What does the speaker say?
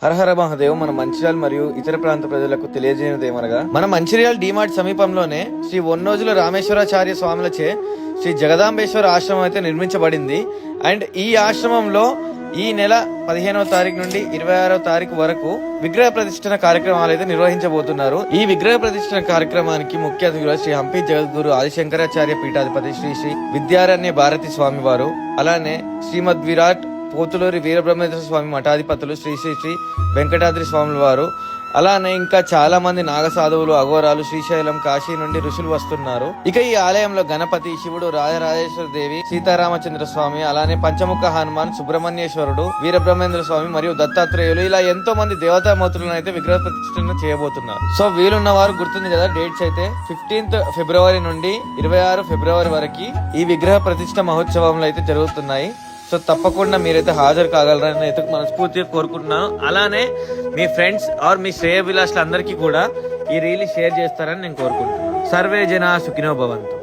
హరహర మహాదేవ్. మన మంచిర్యాల మరియు ఇతర ప్రాంత ప్రజలకు తెలియజేయనిదేమనగా, మన మంచిర్యాల డిమార్ట్ సమీపంలోనే శ్రీ ఒన్నోజుల రామేశ్వరాచార్య స్వాములచే శ్రీ జగదాంబేశ్వర ఆశ్రమం అయితే నిర్మించబడింది. అండ్ ఈ ఆశ్రమంలో ఈ నెల 15వ తారీఖు నుండి 26వ తారీఖు వరకు విగ్రహ ప్రతిష్ఠన కార్యక్రమాలు అయితే నిర్వహించబోతున్నారు. ఈ విగ్రహ ప్రతిష్ఠన కార్యక్రమానికి ముఖ్య అతిథులు శ్రీ హంపి జగద్గురు ఆదిశంకరాచార్య పీఠాధిపతి శ్రీ శ్రీ విద్యారణ్య భారతి స్వామి వారు, అలానే శ్రీమద్ విరాట్ పోతులూరి వీరబ్రహ్మేంద్ర స్వామి మఠాధిపతులు శ్రీ శ్రీ శ్రీ వెంకటాద్రి స్వాముల వారు, అలానే ఇంకా చాలా మంది నాగసాధువులు, అఘోరాలు, శ్రీశైలం, కాశీ నుండి ఋషులు వస్తున్నారు. ఇక ఈ ఆలయంలో గణపతి, శివుడు, రాజరాజేశ్వర దేవి, సీతారామచంద్ర స్వామి, అలానే పంచముఖ హనుమాన్, సుబ్రహ్మణ్యేశ్వరుడు, వీరబ్రహ్మేంద్ర స్వామి మరియు దత్తాత్రేయులు, ఇలా ఎంతో మంది దేవతామూర్తులను అయితే విగ్రహ ప్రతిష్ఠన చేయబోతున్నారు. సో వీలున్న వారు గుర్తుంది కదా, డేట్స్ అయితే 15th ఫిబ్రవరి నుండి 26 ఫిబ్రవరి వరకు ఈ విగ్రహ ప్రతిష్ఠ మహోత్సవంలో అయితే జరుగుతున్నాయి. సో తప్పకుండా మీరైతే హాజరు కాగలరని అయితే మనస్ఫూర్తిగా కోరుకుంటున్నాను. అలానే మీ ఫ్రెండ్స్ ఆర్ మీ శ్రేయభిలాషులందరికీ కూడా ఈ రీల్ షేర్ చేస్తారని నేను కోరుకుంటున్నాను. సర్వే జనా సుఖినో భవంతు.